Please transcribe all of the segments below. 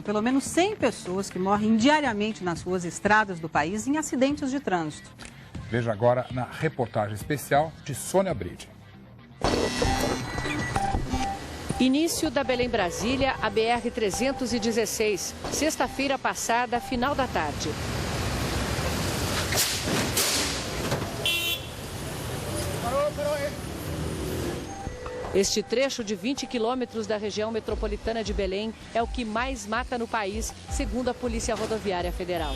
pelo menos 100 pessoas que morrem diariamente nas ruas e estradas do país em acidentes de trânsito. Veja agora na reportagem especial de Sônia Bride. Início da Belém-Brasília, a BR-316. Sexta-feira passada, final da tarde. Este trecho de 20 quilômetros da região metropolitana de Belém é o que mais mata no país, segundo a Polícia Rodoviária Federal.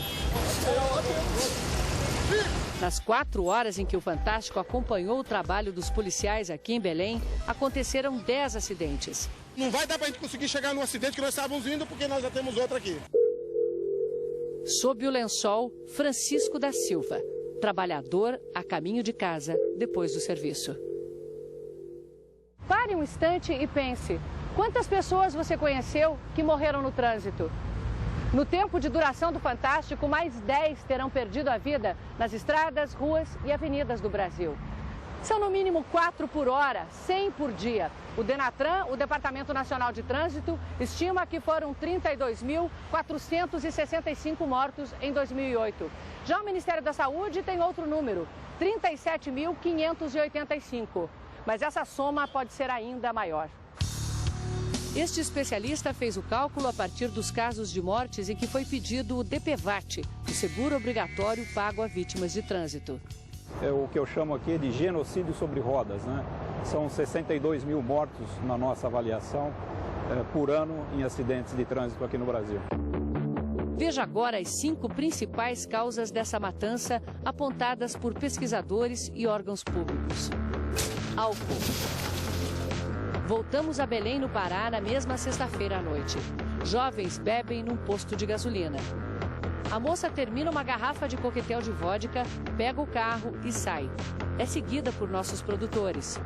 Nas 4 horas em que o Fantástico acompanhou o trabalho dos policiais aqui em Belém, aconteceram 10 acidentes. Não vai dar para a gente conseguir chegar no acidente que nós estávamos indo, porque nós já temos outro aqui. Sob o lençol, Francisco da Silva, trabalhador a caminho de casa depois do serviço. Pare um instante e pense, quantas pessoas você conheceu que morreram no trânsito? No tempo de duração do Fantástico, mais 10 terão perdido a vida nas estradas, ruas e avenidas do Brasil. São no mínimo 4 por hora, 100 por dia. O Denatran, o Departamento Nacional de Trânsito, estima que foram 32.465 mortos em 2008. Já o Ministério da Saúde tem outro número, 37.585. Mas essa soma pode ser ainda maior. Este especialista fez o cálculo a partir dos casos de mortes em que foi pedido o DPVAT, o seguro obrigatório pago a vítimas de trânsito. É o que eu chamo aqui de genocídio sobre rodas, né? São 62 mil mortos na nossa avaliação por ano em acidentes de trânsito aqui no Brasil. Veja agora as 5 principais causas dessa matança apontadas por pesquisadores e órgãos públicos. Álcool. Voltamos a Belém, no Pará, na mesma sexta-feira à noite. Jovens bebem num posto de gasolina. A moça termina uma garrafa de coquetel de vodka, pega o carro e sai. É seguida por nossos produtores.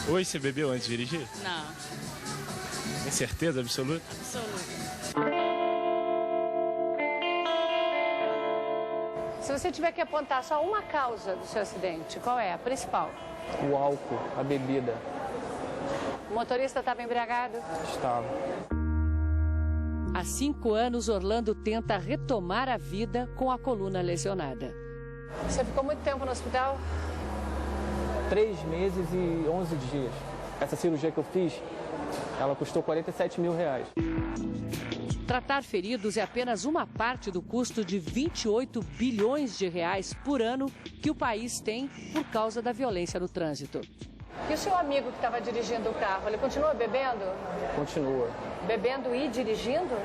Hoje você bebeu antes de dirigir? Não. Tem certeza absoluta? Absoluta. Se você tiver que apontar só uma causa do seu acidente, qual é a principal? O álcool, a bebida. O motorista estava embriagado? Estava. Há 5 anos, Orlando tenta retomar a vida com a coluna lesionada. Você ficou muito tempo no hospital? 3 meses e 11 dias. Essa cirurgia que eu fiz, ela custou R$47 mil. Tratar feridos é apenas uma parte do custo de 28 bilhões de reais por ano que o país tem por causa da violência no trânsito. E o seu amigo que estava dirigindo o carro, ele continua bebendo? Continua. Bebendo e dirigindo?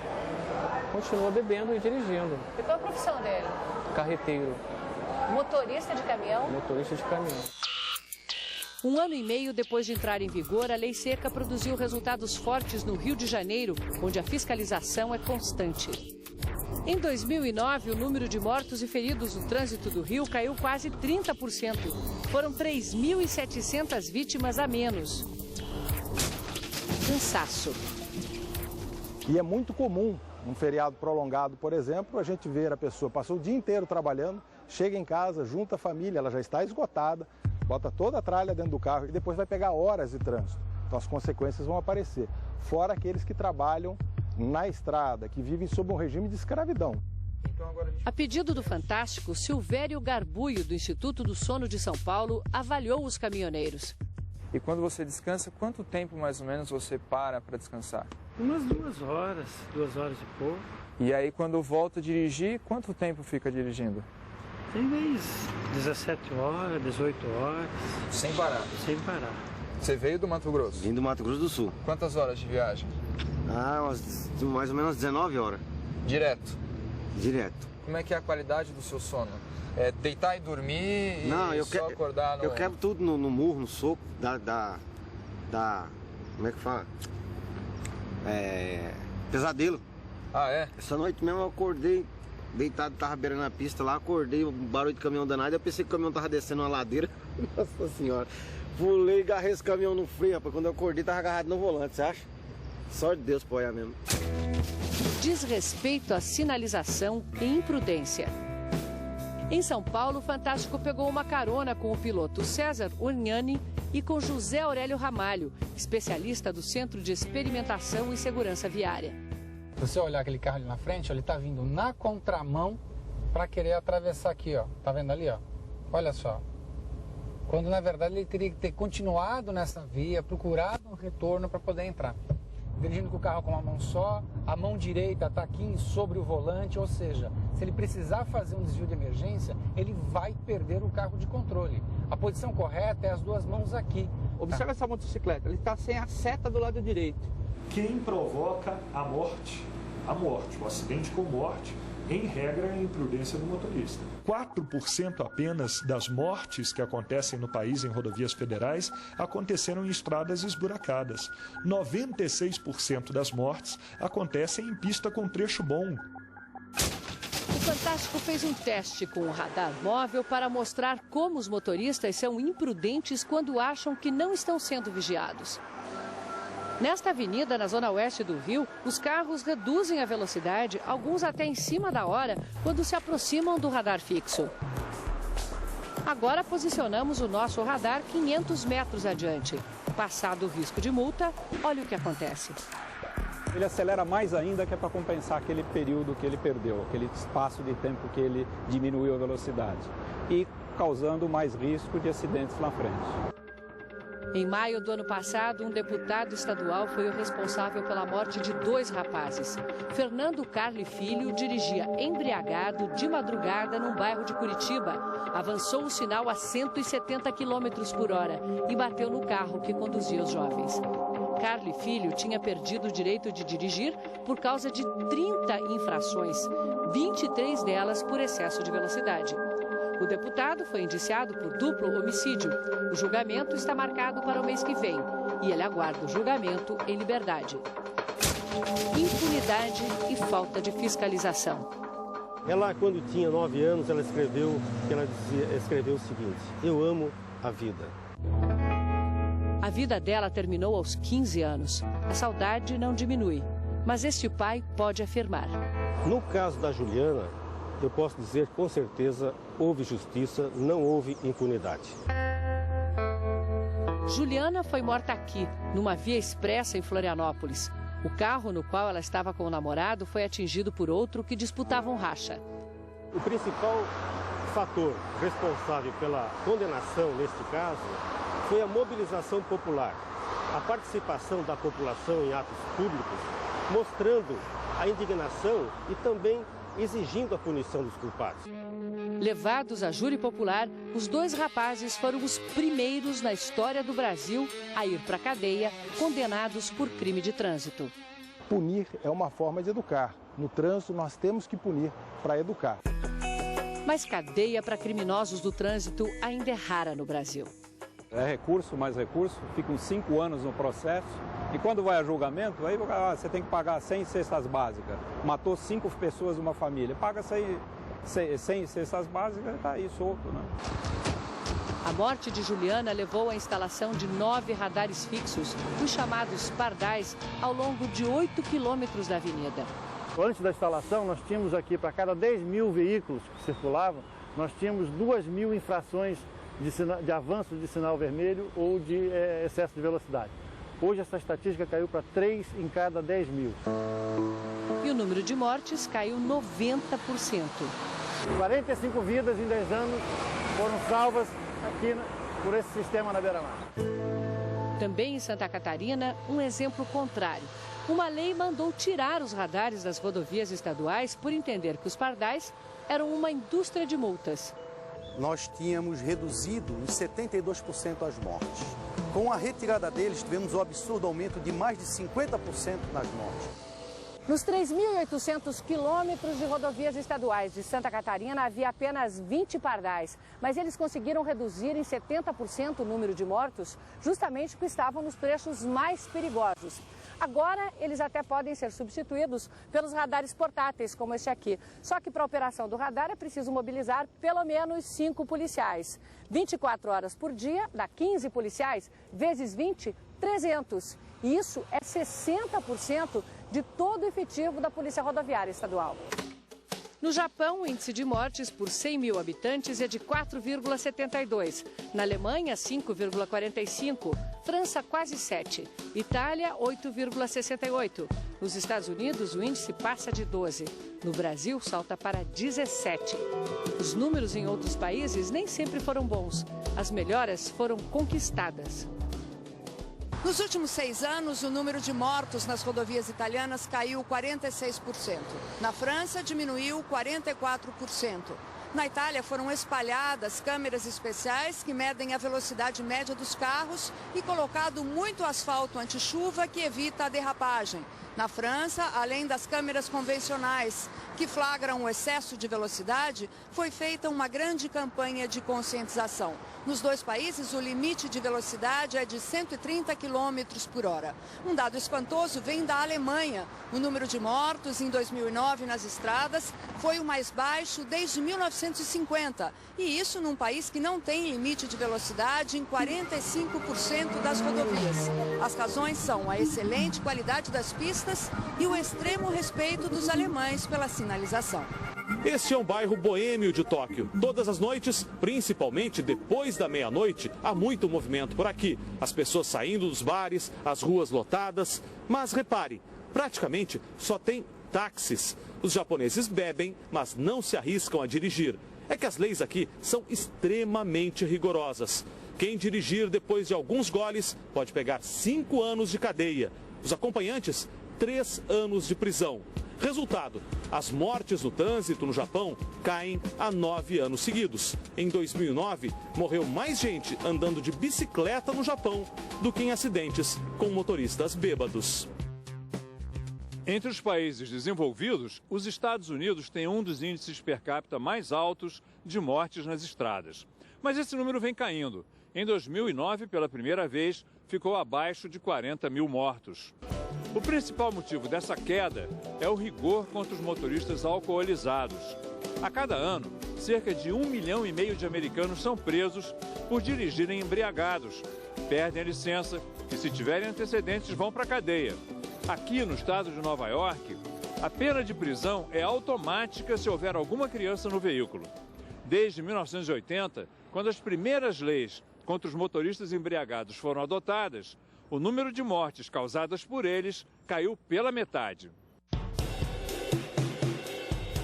Continua bebendo e dirigindo. E qual a profissão dele? Carreteiro. Motorista de caminhão? Motorista de caminhão. 1 ano e meio depois de entrar em vigor, a Lei Seca produziu resultados fortes no Rio de Janeiro, onde a fiscalização é constante. Em 2009, o número de mortos e feridos no trânsito do Rio caiu quase 30%. Foram 3.700 vítimas a menos. Cansaço. E é muito comum, num feriado prolongado, por exemplo, a gente ver a pessoa passou o dia inteiro trabalhando, chega em casa, junta a família, ela já está esgotada, bota toda a tralha dentro do carro e depois vai pegar horas de trânsito. Então as consequências vão aparecer. Fora aqueles que trabalham na estrada, que vivem sob um regime de escravidão. A pedido do Fantástico, Silvério Garbuio, do Instituto do Sono de São Paulo, avaliou os caminhoneiros. E quando você descansa, quanto tempo mais ou menos você para descansar? Umas 2 horas, 2 horas e pouco. E aí quando volta a dirigir, quanto tempo fica dirigindo? Tem vez 17 horas, 18 horas. Sem parar? Sem parar. Você veio do Mato Grosso? Vim do Mato Grosso do Sul. Quantas horas de viagem? Mais ou menos 19 horas. Direto? Direto. Como é que é a qualidade do seu sono? É deitar e dormir e só acordar no... Eu quebro tudo no murro, no soco, como é que fala? Pesadelo. Ah, é? Essa noite mesmo eu acordei, deitado, tava beirando a pista lá, acordei, um barulho de caminhão danado, eu pensei que o caminhão tava descendo uma ladeira. Nossa senhora. Pulei e agarrei esse caminhão no freio, rapaz. Quando eu acordei, tava agarrado no volante, você acha? Só de Deus pra olhar mesmo. Desrespeito à sinalização e imprudência. Em São Paulo, o Fantástico pegou uma carona com o piloto César Urgnani e com José Aurélio Ramalho, especialista do Centro de Experimentação e Segurança Viária. Se você olhar aquele carro ali na frente, ele está vindo na contramão para querer atravessar aqui, ó. Tá vendo ali, ó? Olha só. Quando na verdade ele teria que ter continuado nessa via, procurado um retorno para poder entrar. Dirigindo com o carro com uma mão só, a mão direita está aqui sobre o volante, ou seja, se ele precisar fazer um desvio de emergência, ele vai perder o carro de controle. A posição correta é as duas mãos aqui. Observa essa motocicleta, ele está sem a seta do lado direito. Quem provoca a morte, o acidente com morte, em regra, é a imprudência do motorista. 4% apenas das mortes que acontecem no país em rodovias federais aconteceram em estradas esburacadas. 96% das mortes acontecem em pista com trecho bom. O Fantástico fez um teste com o radar móvel para mostrar como os motoristas são imprudentes quando acham que não estão sendo vigiados. Nesta avenida, na zona oeste do Rio, os carros reduzem a velocidade, alguns até em cima da hora, quando se aproximam do radar fixo. Agora posicionamos o nosso radar 500 metros adiante. Passado o risco de multa, olha o que acontece. Ele acelera mais ainda, que é para compensar aquele período que ele perdeu, aquele espaço de tempo que ele diminuiu a velocidade, e causando mais risco de acidentes na frente. Em maio do ano passado, um deputado estadual foi o responsável pela morte de 2 rapazes. Fernando Carli Filho dirigia embriagado de madrugada num bairro de Curitiba. Avançou o sinal a 170 km por hora e bateu no carro que conduzia os jovens. Carli Filho tinha perdido o direito de dirigir por causa de 30 infrações, 23 delas por excesso de velocidade. O deputado foi indiciado por duplo homicídio. O julgamento está marcado para o mês que vem e ele aguarda o julgamento em liberdade. Impunidade e falta de fiscalização. Ela, quando tinha 9 anos, ela escreveu o seguinte: eu amo a vida. A vida dela terminou aos 15 anos. A saudade não diminui, mas este pai pode afirmar. No caso da Juliana, eu posso dizer com certeza, houve justiça, não houve impunidade. Juliana foi morta aqui, numa via expressa em Florianópolis. O carro no qual ela estava com o namorado foi atingido por outro que disputava um racha. O principal fator responsável pela condenação neste caso foi a mobilização popular, a participação da população em atos públicos, mostrando a indignação e também exigindo a punição dos culpados. Levados a júri popular, os 2 rapazes foram os primeiros na história do Brasil a ir para a cadeia, condenados por crime de trânsito. Punir é uma forma de educar. No trânsito, nós temos que punir para educar. Mas cadeia para criminosos do trânsito ainda é rara no Brasil. É recurso, mais recurso, ficam 5 anos no processo. E quando vai a julgamento, aí você tem que pagar 100 cestas básicas. Matou 5 pessoas de uma família. Paga 100 cestas básicas e está aí solto, né? A morte de Juliana levou à instalação de 9 radares fixos, os chamados pardais, ao longo de 8 quilômetros da avenida. Antes da instalação, nós tínhamos aqui, para cada 10 mil veículos que circulavam, nós tínhamos 2.000 infrações de avanço de sinal vermelho ou de excesso de velocidade. Hoje essa estatística caiu para 3 em cada 10 mil. E o número de mortes caiu 90%. 45 vidas em 10 anos foram salvas aqui por esse sistema na beira-mar. Também em Santa Catarina, um exemplo contrário. Uma lei mandou tirar os radares das rodovias estaduais por entender que os pardais eram uma indústria de multas. Nós tínhamos reduzido em 72% as mortes. Com a retirada deles, tivemos um absurdo aumento de mais de 50% nas mortes. Nos 3.800 quilômetros de rodovias estaduais de Santa Catarina, havia apenas 20 pardais, mas eles conseguiram reduzir em 70% o número de mortos, justamente porque estavam nos trechos mais perigosos. Agora, eles até podem ser substituídos pelos radares portáteis, como este aqui. Só que para a operação do radar é preciso mobilizar pelo menos 5 policiais. 24 horas por dia, dá 15 policiais, vezes 20, 300. E isso é 60% de todo o efetivo da Polícia Rodoviária Estadual. No Japão, o índice de mortes por 100 mil habitantes é de 4,72. Na Alemanha, 5,45. França, quase 7. Itália, 8,68. Nos Estados Unidos, o índice passa de 12. No Brasil, salta para 17. Os números em outros países nem sempre foram bons. As melhoras foram conquistadas. Nos últimos 6 anos, o número de mortos nas rodovias italianas caiu 46%. Na França, diminuiu 44%. Na Itália, foram espalhadas câmeras especiais que medem a velocidade média dos carros e colocado muito asfalto anti-chuva que evita a derrapagem. Na França, além das câmeras convencionais que flagram o excesso de velocidade, foi feita uma grande campanha de conscientização. Nos dois países, o limite de velocidade é de 130 km por hora. Um dado espantoso vem da Alemanha. O número de mortos em 2009 nas estradas foi o mais baixo desde 1950. E isso num país que não tem limite de velocidade em 45% das rodovias. As razões são a excelente qualidade das pistas e o extremo respeito dos alemães pela sinalização. Este é um bairro boêmio de Tóquio. Todas as noites, principalmente depois da meia-noite, há muito movimento por aqui. As pessoas saindo dos bares, as ruas lotadas. Mas repare, praticamente só tem táxis. Os japoneses bebem, mas não se arriscam a dirigir. É que as leis aqui são extremamente rigorosas. Quem dirigir depois de alguns goles pode pegar 5 anos de cadeia. Os acompanhantes, 3 anos de prisão. Resultado, as mortes no trânsito no Japão caem há 9 anos seguidos. Em 2009, morreu mais gente andando de bicicleta no Japão do que em acidentes com motoristas bêbados. Entre os países desenvolvidos, os Estados Unidos têm um dos índices per capita mais altos de mortes nas estradas. Mas esse número vem caindo. Em 2009, pela primeira vez, ficou abaixo de 40 mil mortos. O principal motivo dessa queda é o rigor contra os motoristas alcoolizados. A cada ano, cerca de 1,5 milhão de americanos são presos por dirigirem embriagados. Perdem a licença e, se tiverem antecedentes, vão para a cadeia. Aqui no estado de Nova York, a pena de prisão é automática se houver alguma criança no veículo. Desde 1980, quando as primeiras leis contra os motoristas embriagados foram adotadas, o número de mortes causadas por eles caiu pela metade.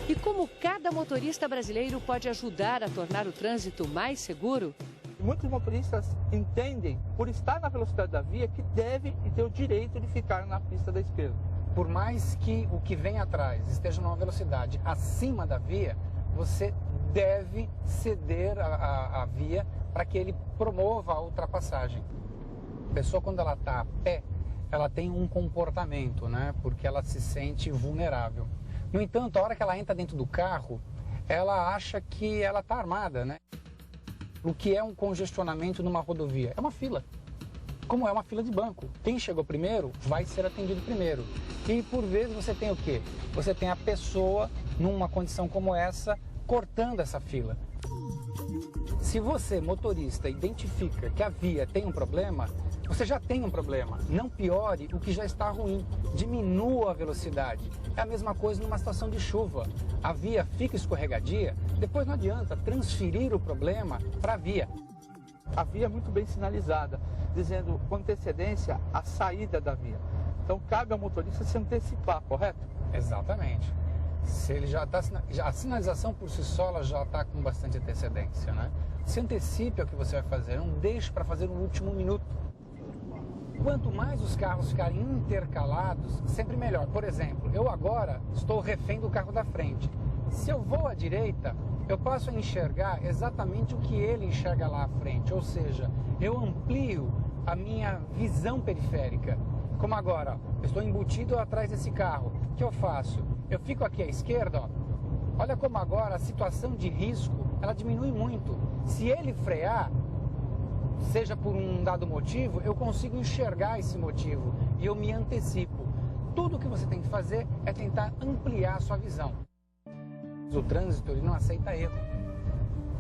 E como cada motorista brasileiro pode ajudar a tornar o trânsito mais seguro? Muitos motoristas entendem, por estar na velocidade da via, que devem ter o direito de ficar na pista da esquerda. Por mais que o que vem atrás esteja numa velocidade acima da via, você deve ceder a via para que ele promova a ultrapassagem. A pessoa, quando ela está a pé, ela tem um comportamento, né? Porque ela se sente vulnerável. No entanto, a hora que ela entra dentro do carro, ela acha que ela está armada, né? O que é um congestionamento numa rodovia? É uma fila. Como é uma fila de banco. Quem chegou primeiro vai ser atendido primeiro. E por vezes você tem o quê? Você tem a pessoa, numa condição como essa, cortando essa fila. Se você, motorista, identifica que a via tem um problema, você já tem um problema. Não piore o que já está ruim. Diminua a velocidade. É a mesma coisa numa situação de chuva. A via fica escorregadia, depois não adianta transferir o problema para a via. A via é muito bem sinalizada, dizendo com antecedência a saída da via. Então cabe ao motorista se antecipar, correto? Exatamente. Se ele já está, a sinalização por si só ela já está com bastante antecedência, né? Se antecipe ao que você vai fazer, não deixe para fazer no último minuto. Quanto mais os carros ficarem intercalados, sempre melhor. Por exemplo, eu agora estou refém do carro da frente. Se eu vou à direita, eu passo a enxergar exatamente o que ele enxerga lá à frente. Ou seja, eu amplio a minha visão periférica. Como agora, eu estou embutido atrás desse carro. O que eu faço? Eu fico aqui à esquerda, ó. Olha como agora a situação de risco, ela diminui muito. Se ele frear, seja por um dado motivo, eu consigo enxergar esse motivo e eu me antecipo. Tudo o que você tem que fazer é tentar ampliar a sua visão. O trânsito ele não aceita erro.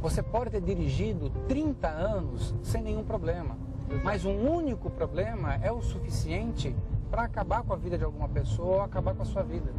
Você pode ter dirigido 30 anos sem nenhum problema, mas um único problema é o suficiente para acabar com a vida de alguma pessoa ou acabar com a sua vida.